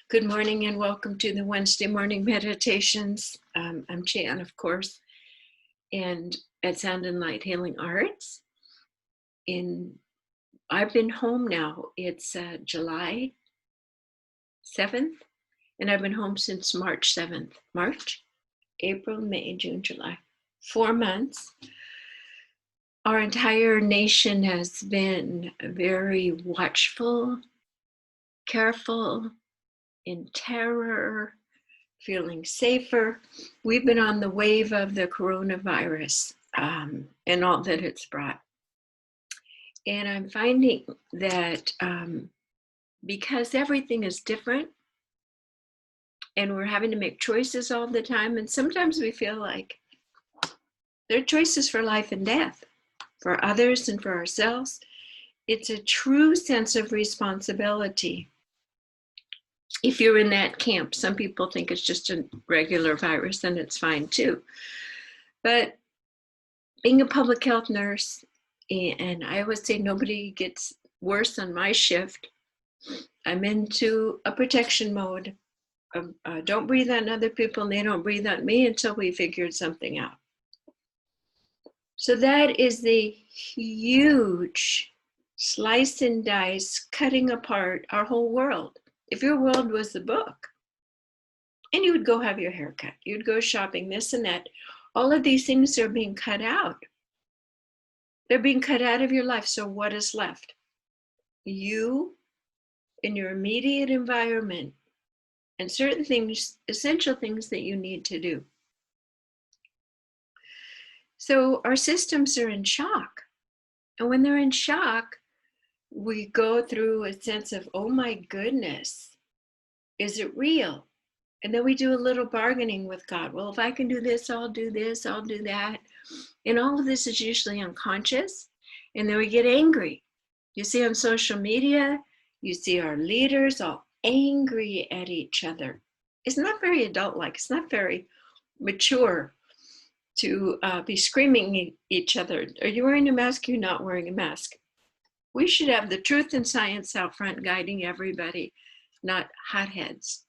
Good morning and welcome to the Wednesday morning meditations. I'm Jan, of course, and at Sound and Light Healing Arts. I've been home now. It's July 7th, and I've been home since March 7th. March, April, May, June, July. 4 months. Our entire nation has been very watchful, careful, in terror, feeling safer. We've been on the wave of the coronavirus and all that it's brought. And I'm finding that because everything is different and we're having to make choices all the time, and sometimes we feel like they're choices for life and death, for others and for ourselves. It's a true sense of responsibility. If you're in that camp, some people think it's just a regular virus, and it's fine too. But being a public health nurse, and I always say nobody gets worse on my shift, I'm into a protection mode. Don't breathe on other people, and they don't breathe on me until we figured something out. So that is the huge slice and dice, cutting apart our whole world. If your world was the book, and you would go have your hair cut, you'd go shopping, this and that, all of these things are being cut out. They're being cut out of your life. So what is left? You in your immediate environment and certain things, essential things that you need to do. So our systems are in shock. And when they're in shock, we go through a sense of, oh my goodness, is it real? And then we do a little bargaining with God. Well, if I can do this, I'll do this, I'll do that. And all of this is usually unconscious. And then we get angry. You see on social media, you see our leaders all angry at each other. It's not very adult-like. It's not very mature to be screaming at each other. Are you wearing a mask? You're not wearing a mask. We should have the truth and science out front guiding everybody, not hotheads.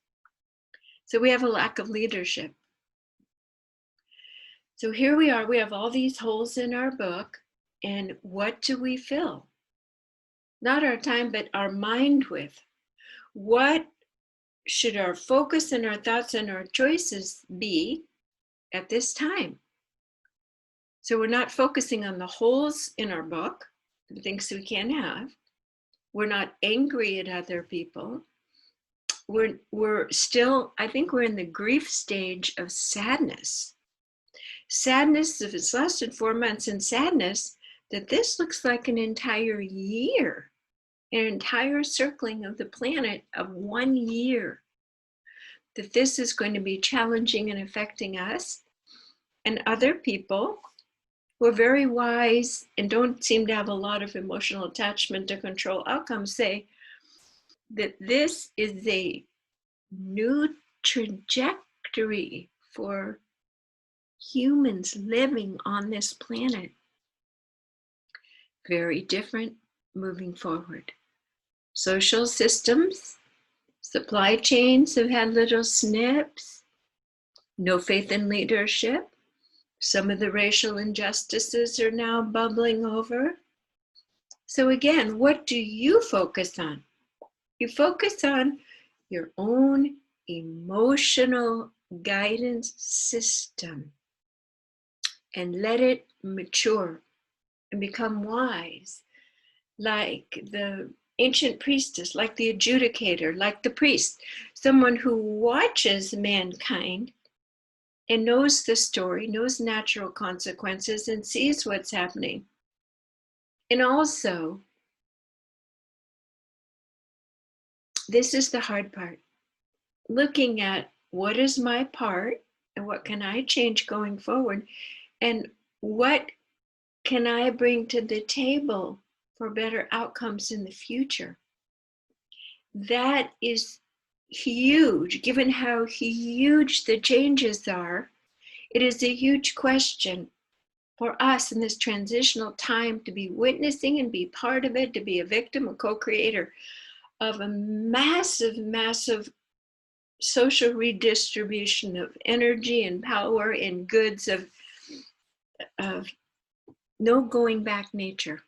So we have a lack of leadership. So here we are, we have all these holes in our book, and what do we fill? Not our time, but our mind with. What should our focus and our thoughts and our choices be at this time? So we're not focusing on the holes in our book, the things we can have. We're not angry at other people. We're still, I think we're in the grief stage of sadness. Sadness, if it's lasted 4 months, and sadness that this looks like an entire year, an entire circling of the planet of 1 year, that this is going to be challenging and affecting us and other people who are very wise and don't seem to have a lot of emotional attachment to control outcomes, say that this is a new trajectory for humans living on this planet. Very different moving forward. Social systems, supply chains have had little snips. No faith in leadership. Some of the racial injustices are now bubbling over. So again, what do you focus on? You focus on your own emotional guidance system and let it mature and become wise, like the ancient priestess, like the adjudicator, like the priest, someone who watches mankind and knows the story, knows natural consequences, and sees what's happening. And also, this is the hard part, looking at what is my part and what can I change going forward, and what can I bring to the table for better outcomes in the future. That is huge, given how huge the changes are. It is a huge question for us in this transitional time to be witnessing and be part of it, to be a victim, a co-creator of a massive, massive social redistribution of energy and power and goods of no going back nature.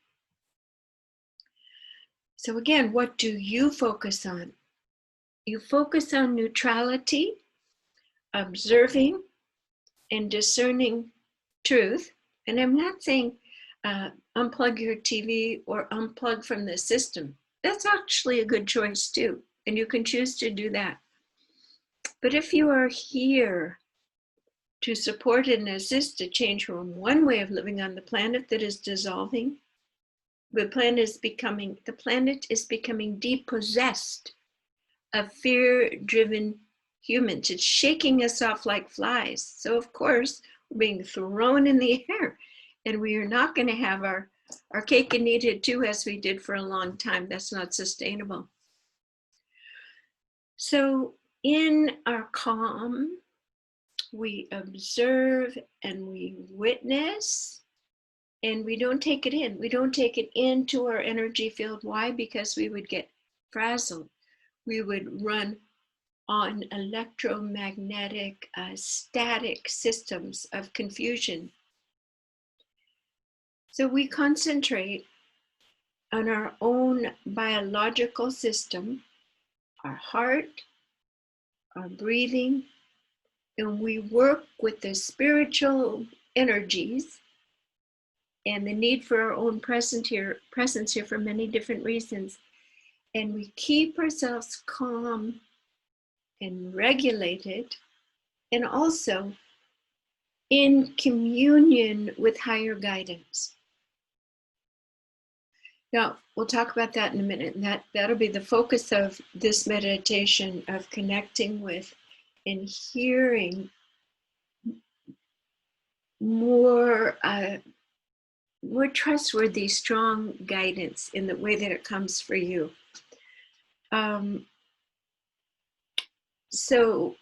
So again, what do you focus on? You focus on neutrality, observing and discerning truth. And I'm not saying unplug your TV or unplug from the system. That's actually a good choice too. And you can choose to do that. But if you are here to support and assist a change from one way of living on the planet that is dissolving, the planet is becoming depossessed of fear-driven humans. It's shaking us off like flies. So of course, we're being thrown in the air, and we are not going to have our cake and eat it too, as we did for a long time. That's not sustainable. So in our calm, we observe and we witness, and we don't take it in. We don't take it into our energy field. Why? Because we would get frazzled. We would run on electromagnetic, static systems of confusion. So we concentrate on our own biological system, our heart, our breathing, and we work with the spiritual energies and the need for our own presence here for many different reasons. And we keep ourselves calm and regulated, and also in communion with higher guidance. Now, we'll talk about that in a minute, and that'll be the focus of this meditation, of connecting with and hearing more trustworthy, strong guidance in the way that it comes for you. So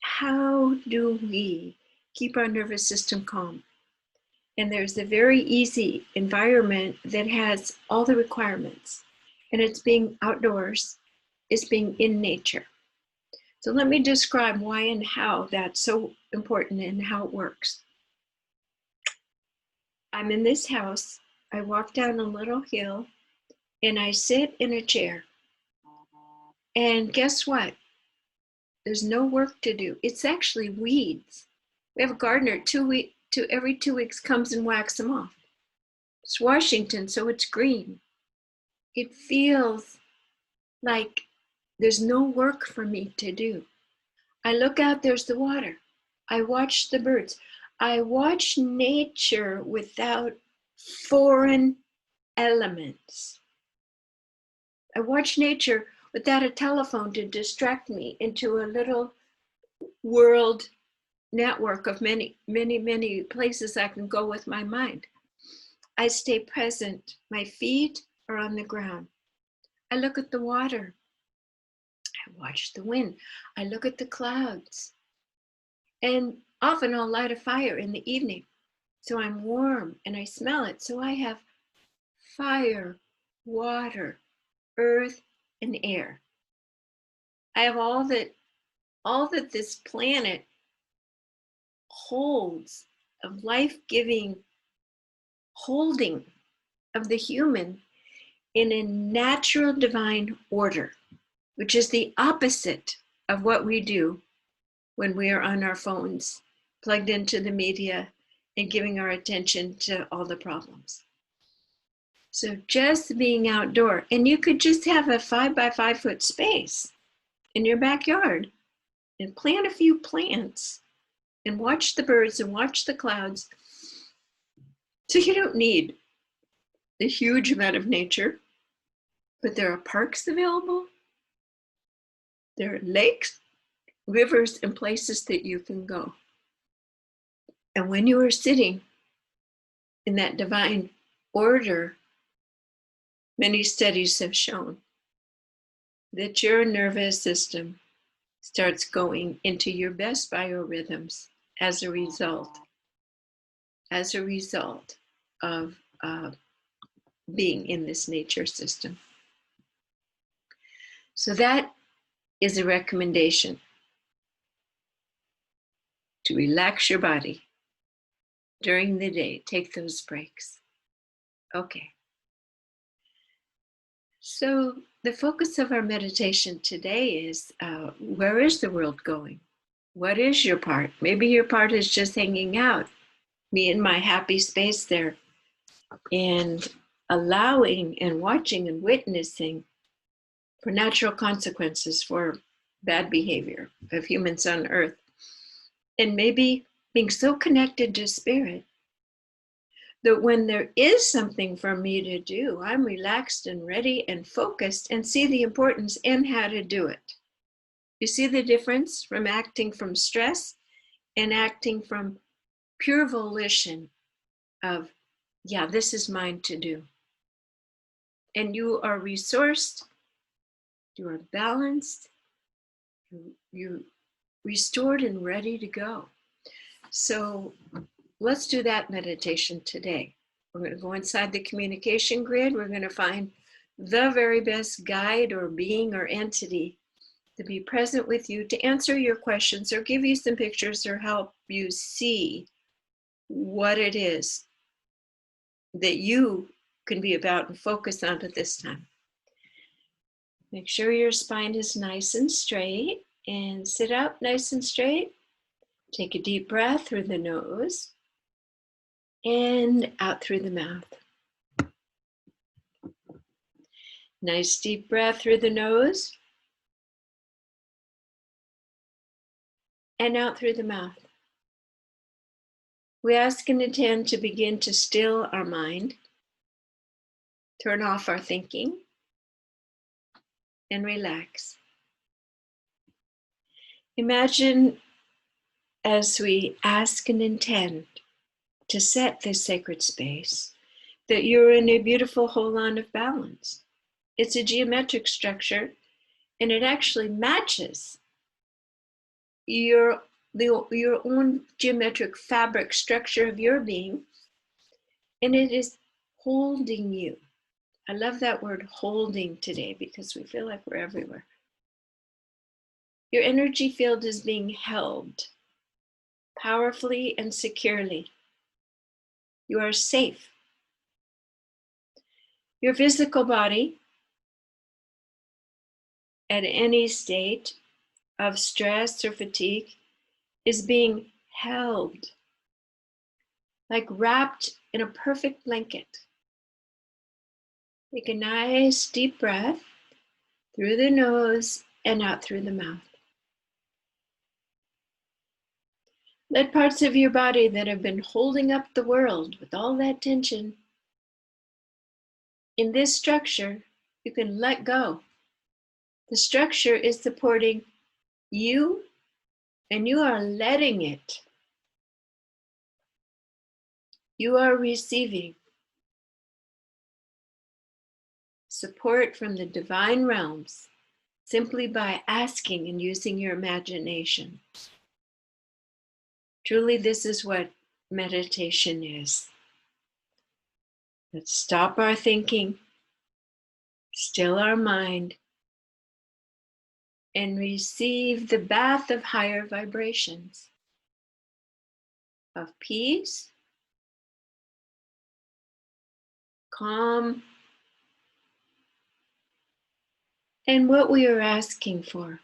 how do we keep our nervous system calm? And there's a very easy environment that has all the requirements, and it's being outdoors, it's being in nature. So let me describe why and how that's so important and how it works. I'm in this house, I walk down a little hill, and I sit in a chair. And guess what? There's no work to do. It's actually weeds. We have a gardener every 2 weeks comes and whacks them off. It's Washington, so it's green. It feels like there's no work for me to do. I look out, there's the water. I watch the birds. I watch nature without foreign elements. I watch nature without a telephone to distract me into a little world network of many, many, many places I can go with my mind. I stay present. My feet are on the ground. I look at the water. I watch the wind. I look at the clouds. And often I'll light a fire in the evening, so I'm warm and I smell it. So I have fire, water, earth, and air. I have all that this planet holds of life-giving holding of the human in a natural divine order, which is the opposite of what we do when we are on our phones, plugged into the media and giving our attention to all the problems. So just being outdoor, and you could just have a 5 by 5 foot space in your backyard and plant a few plants and watch the birds and watch the clouds. So you don't need a huge amount of nature, but there are parks available. There are lakes, rivers, and places that you can go. And when you are sitting in that divine order, many studies have shown that your nervous system starts going into your best biorhythms as a result of being in this nature system. So that is a recommendation to relax your body during the day. Take those breaks. Okay. So the focus of our meditation today is, where is the world going? What is your part? Maybe your part is just hanging out, me in my happy space there, and allowing and watching and witnessing for natural consequences for bad behavior of humans on earth. And maybe being so connected to spirit that when there is something for me to do, I'm relaxed and ready and focused and see the importance and how to do it. You see the difference from acting from stress and acting from pure volition of, yeah, this is mine to do. And you are resourced, you are balanced, you're restored and ready to go. So let's do that meditation today. We're going to go inside the communication grid. We're going to find the very best guide or being or entity to be present with you to answer your questions or give you some pictures or help you see what it is that you can be about and focus on at this time. Make sure your spine is nice and straight and sit up nice and straight. Take a deep breath through the nose and out through the mouth. Nice deep breath through the nose and out through the mouth. We ask and intend to begin to still our mind, turn off our thinking, and relax. Imagine as we ask and intend to set this sacred space that you're in a beautiful holon of balance. It's a geometric structure, and it actually matches your own geometric fabric structure of your being, and it is holding you. I love that word holding today because we feel like we're everywhere. Your energy field is being held powerfully and securely. You are safe. Your physical body, at any state of stress or fatigue, is being held, like wrapped in a perfect blanket. Take a nice deep breath through the nose and out through the mouth. Let parts of your body that have been holding up the world with all that tension, in this structure, you can let go. The structure is supporting you, and you are letting it. You are receiving support from the divine realms simply by asking and using your imagination. Truly, this is what meditation is. Let's stop our thinking, still our mind, and receive the bath of higher vibrations of peace, calm, and what we are asking for,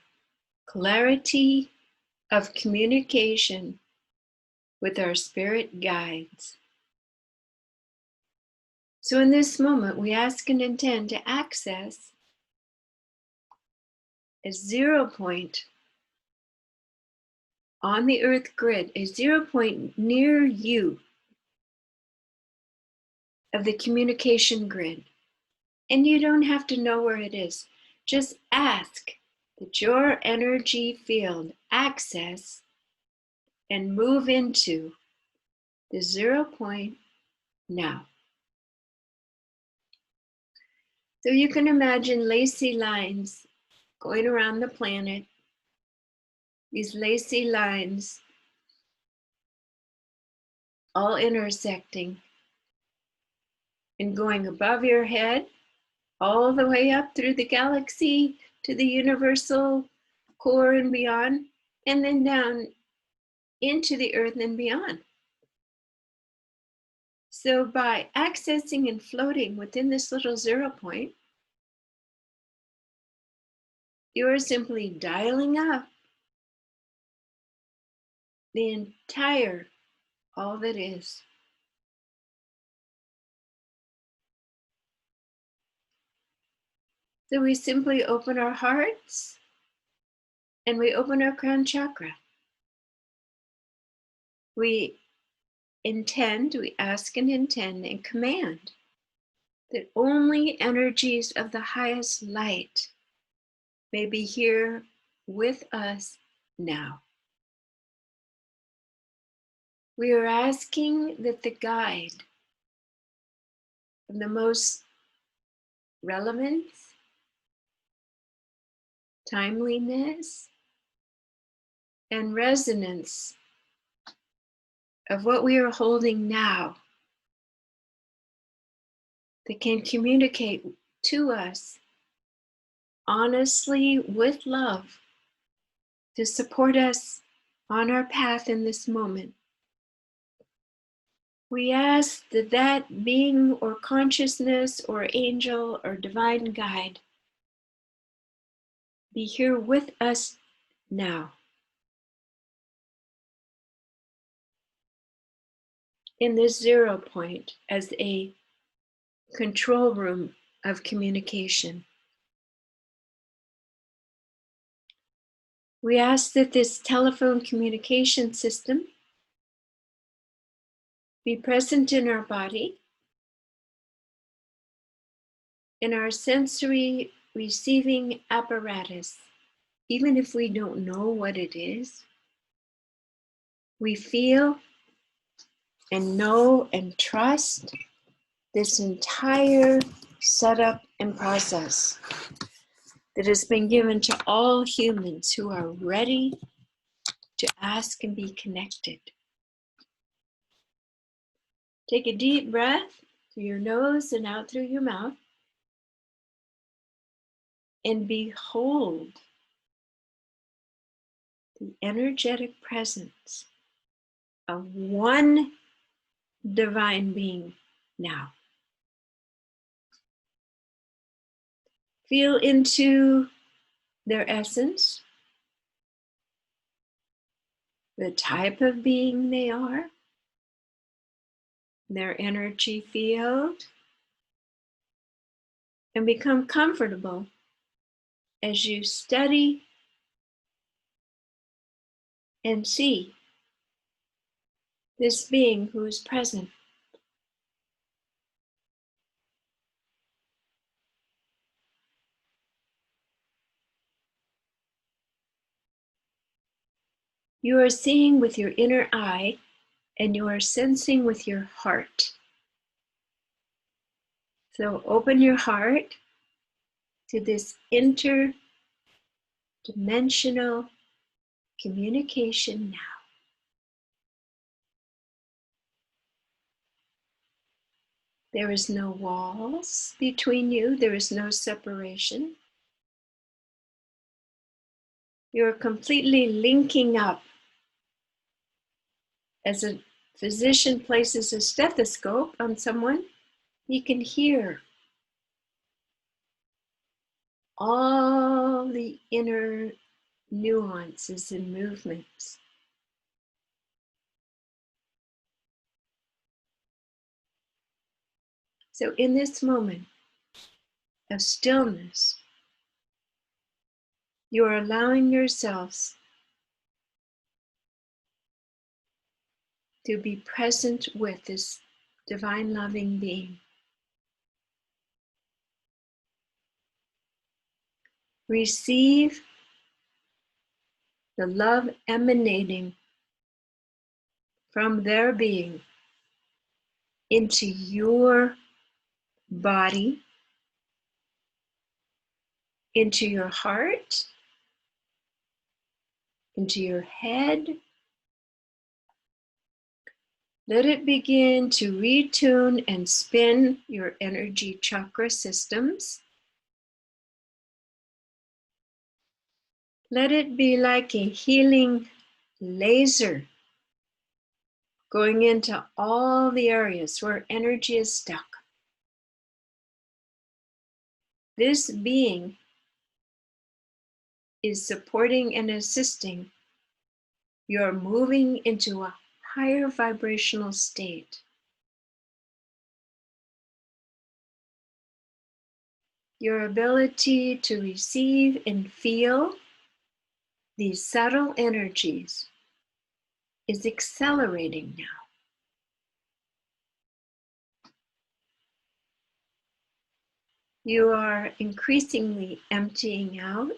clarity of communication with our spirit guides. So in this moment, we ask and intend to access a 0 point on the earth grid, a 0 point near you of the communication grid. And you don't have to know where it is. Just ask that your energy field access and move into the 0 point now. So you can imagine lacy lines going around the planet. These lacy lines all intersecting and going above your head, all the way up through the galaxy to the universal core and beyond, and then down into the earth and beyond. So by accessing and floating within this little 0 point, you're simply dialing up the entire, all that is. So we simply open our hearts and we open our crown chakra. We intend, we ask and intend and command that only energies of the highest light may be here with us now. We are asking that the guide of the most relevance, timeliness, and resonance of what we are holding now that can communicate to us honestly with love to support us on our path in this moment. We ask that that being or consciousness or angel or divine guide be here with us now. In this 0 point as a control room of communication. We ask that this telephone communication system be present in our body, in our sensory receiving apparatus. Even if we don't know what it is, we feel and know and trust this entire setup and process that has been given to all humans who are ready to ask and be connected. Take a deep breath through your nose and out through your mouth, and behold the energetic presence of one divine being now. Feel into their essence, the type of being they are, their energy field, and become comfortable as you study and see this being who is present. You are seeing with your inner eye and you are sensing with your heart. So open your heart to this interdimensional communication now. There is no walls between you. There is no separation. You're completely linking up. As a physician places a stethoscope on someone, you can hear all the inner nuances and movements. So in this moment of stillness, you are allowing yourselves to be present with this divine loving being. Receive the love emanating from their being into your body, into your heart, into your head. Let it begin to retune and spin your energy chakra systems. Let it be like a healing laser going into all the areas where energy is stuck. This being is supporting and assisting your moving into a higher vibrational state. Your ability to receive and feel these subtle energies is accelerating now. You are increasingly emptying out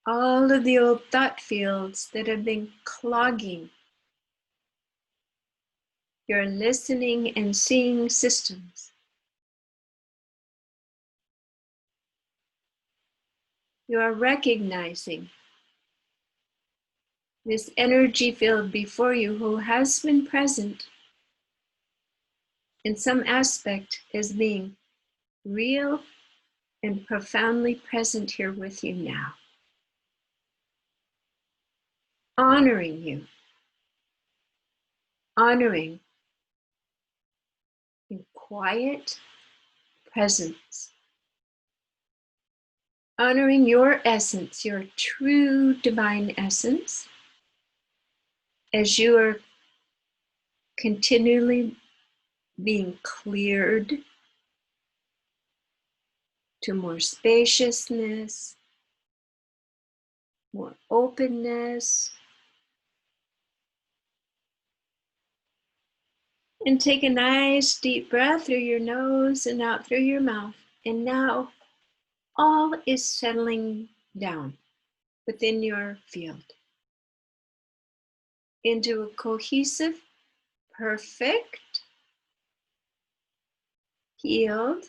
all of the old thought fields that have been clogging your listening and seeing systems. You are recognizing this energy field before you who has been present in some aspect as being real and profoundly present here with you now. Honoring you, honoring in quiet presence, honoring your essence, your true divine essence, as you are continually being cleared to more spaciousness, more openness. And take a nice deep breath through your nose and out through your mouth. And now all is settling down within your field into a cohesive, perfect, healed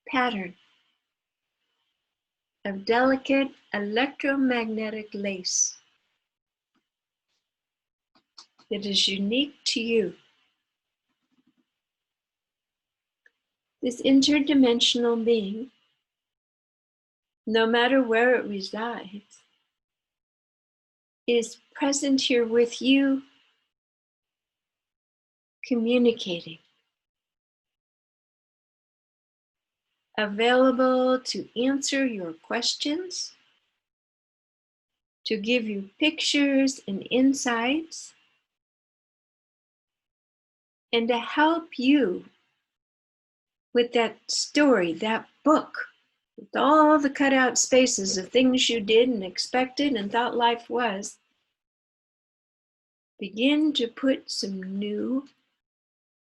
pattern of delicate electromagnetic lace that is unique to you. This interdimensional being, no matter where it resides, is present here with you, communicating, available to answer your questions, to give you pictures and insights, and to help you with that story, that book, with all the cutout spaces of things you did and expected and thought life was. Begin to put some new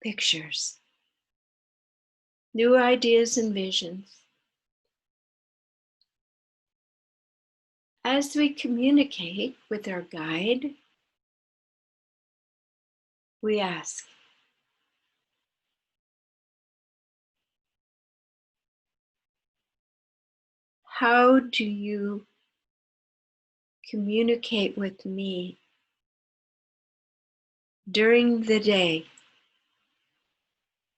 pictures, new ideas and visions. As we communicate with our guide, we ask, how do you communicate with me during the day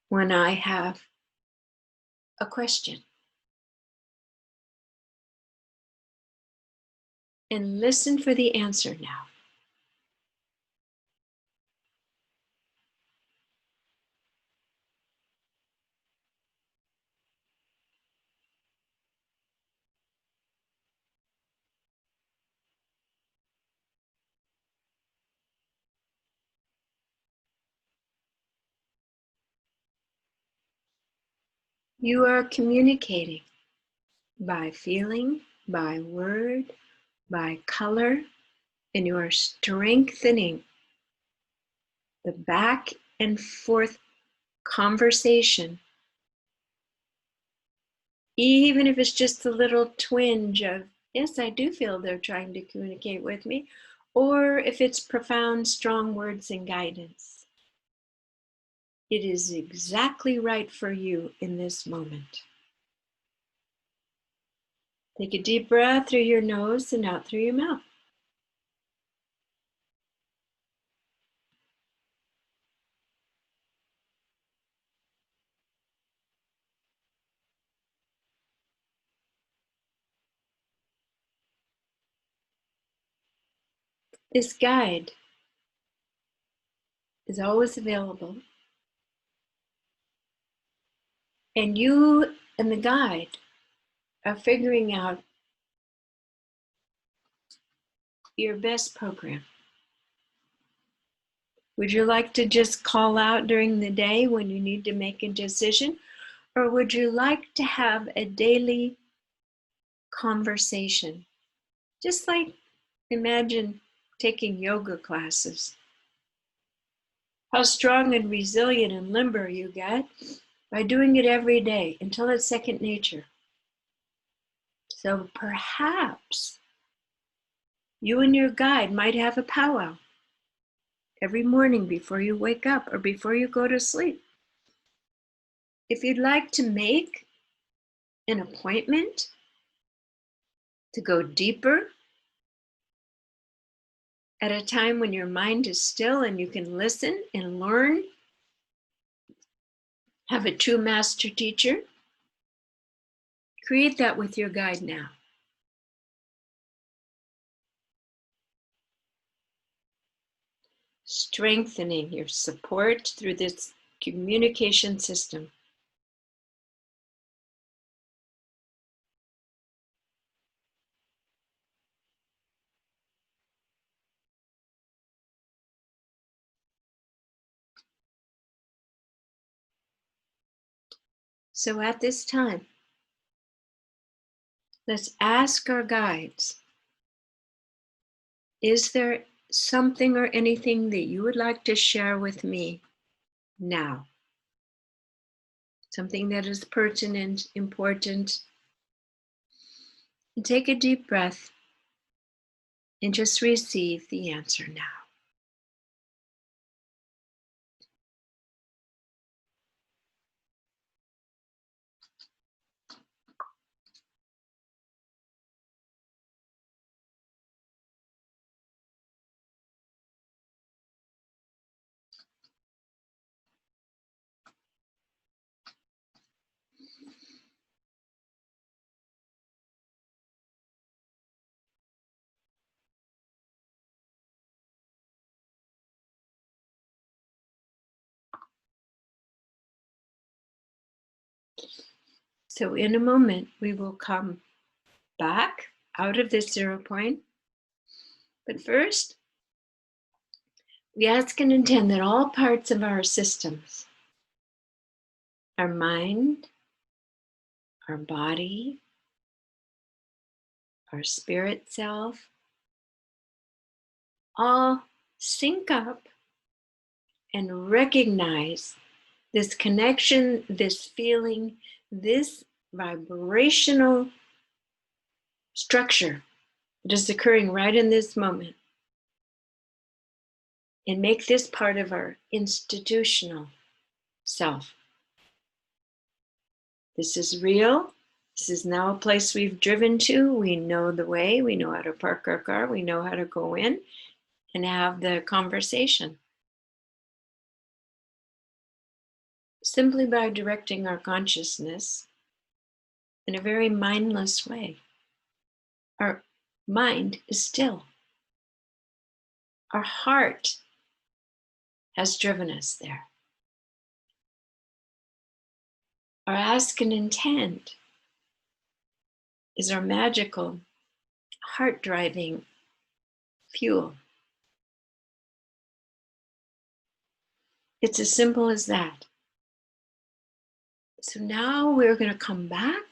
when I have a question? And listen for the answer now. You are communicating by feeling, by word, by color, and you are strengthening the back and forth conversation. Even if it's just a little twinge of, yes, I do feel they're trying to communicate with me, or if it's profound, strong words and guidance. It is exactly right for you in this moment. Take a deep breath through your nose and out through your mouth. This guide is always available, and you and the guide are figuring out your best program. Would you like to just call out during the day when you need to make a decision? Or would you like to have a daily conversation? Just like imagine taking yoga classes. How strong and resilient and limber you get by doing it every day until it's second nature. So perhaps you and your guide might have a powwow every morning before you wake up or before you go to sleep. If you'd like to make an appointment to go deeper at a time when your mind is still and you can listen and learn, have a true master teacher, create that with your guide now. Strengthening your support through this communication system. So at this time, let's ask our guides, is there something or anything that you would like to share with me now? Something that is pertinent, important. And take a deep breath and just receive the answer now. So in a moment, we will come back out of this 0 point. But first, we ask and intend that all parts of our systems, our mind, our body, our spirit self, all sync up and recognize this connection, this feeling, this vibrational structure that is occurring right in this moment, and make this part of our institutional self. This is real. This is now a place we've driven to. We know the way. We know how to park our car. We know how to go in and have the conversation. Simply by directing our consciousness in a very mindless way. Our mind is still. Our heart has driven us there. Our ask and intent is our magical, heart-driving fuel. It's as simple as that. So now we're going to come back.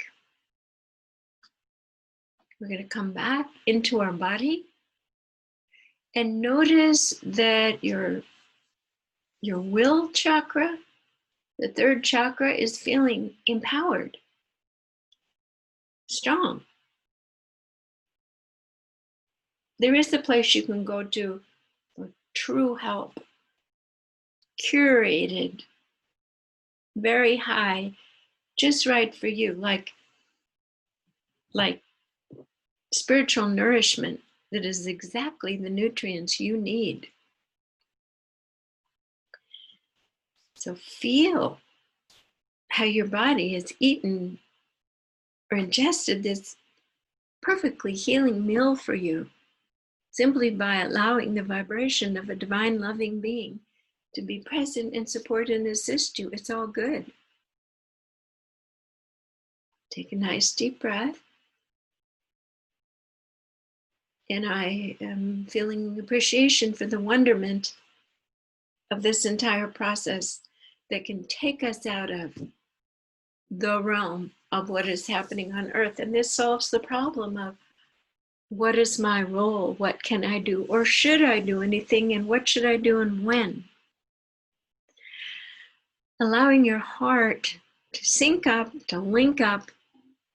We're going to come back into our body and notice that your will chakra, the third chakra, is feeling empowered, strong. There is a place you can go to for true help, curated, very high, just right for you, like spiritual nourishment that is exactly the nutrients you need. So feel how your body has eaten or ingested this perfectly healing meal for you. simply by allowing the vibration of a divine loving being to be present and support and assist you. It's all good. Take a nice deep breath. And I am feeling appreciation for the wonderment of this entire process that can take us out of the realm of what is happening on earth. And this solves the problem of what is my role? What can I do? Or should I do anything? And what should I do and when? Allowing your heart to sync up, to link up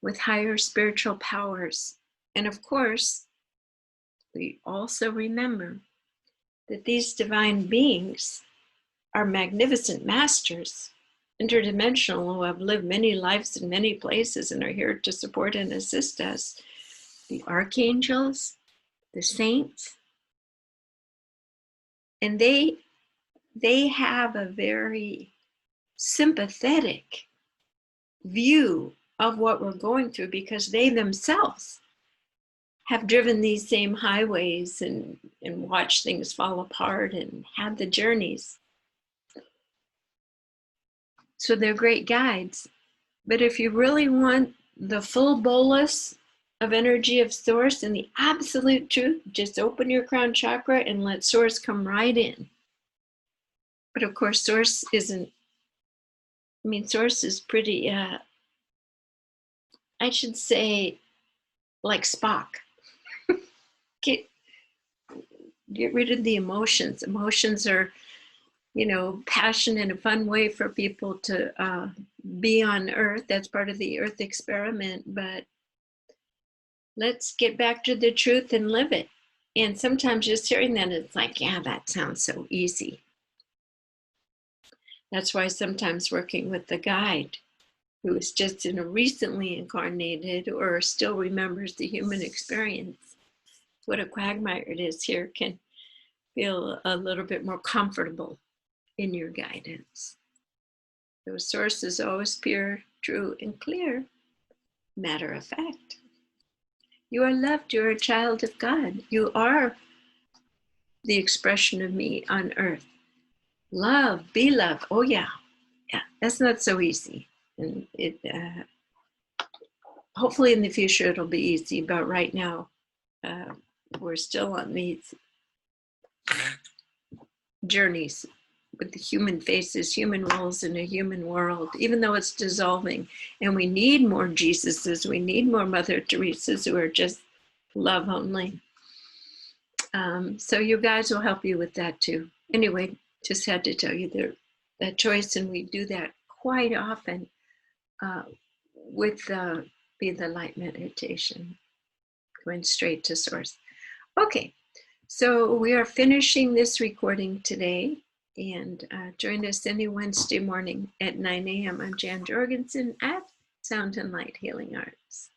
with higher spiritual powers. And of course, we also remember that these divine beings are magnificent masters, interdimensional, who have lived many lives in many places and are here to support and assist us. The archangels, the saints, and they have a very sympathetic view of what we're going through because they themselves have driven these same highways and watched things fall apart and had the journeys. So they're great guides. But if you really want the full bolus of energy of Source and the absolute truth, just open your crown chakra and let Source come right in. But of course, Source isn't, Source is pretty, I should say, like Spock. Get rid of the emotions. Emotions are, passion in a fun way for people to be on Earth. That's part of the Earth experiment. But let's get back to the truth and live it. And sometimes just hearing that, it's like, yeah, that sounds so easy. That's why sometimes working with the guide who is just recently incarnated or still remembers the human experience, what a quagmire it is here, can feel a little bit more comfortable in your guidance. The Source is always pure, true, and clear. Matter of fact. You are loved. You're a child of God. You are the expression of me on earth. Love, be loved. Oh yeah, that's not so easy. And it hopefully in the future it'll be easy, but right now we're still on these journeys with the human faces, human roles in a human world, even though it's dissolving. And we need more Jesuses, we need more Mother Teresas who are just love only. So you guys will help you with that too. Anyway, just had to tell you that choice, and we do that quite often with the Be the Light meditation, going straight to Source. Okay, so we are finishing this recording today, and join us any Wednesday morning at 9 a.m. I'm Jan Jorgensen at Sound and Light Healing Arts.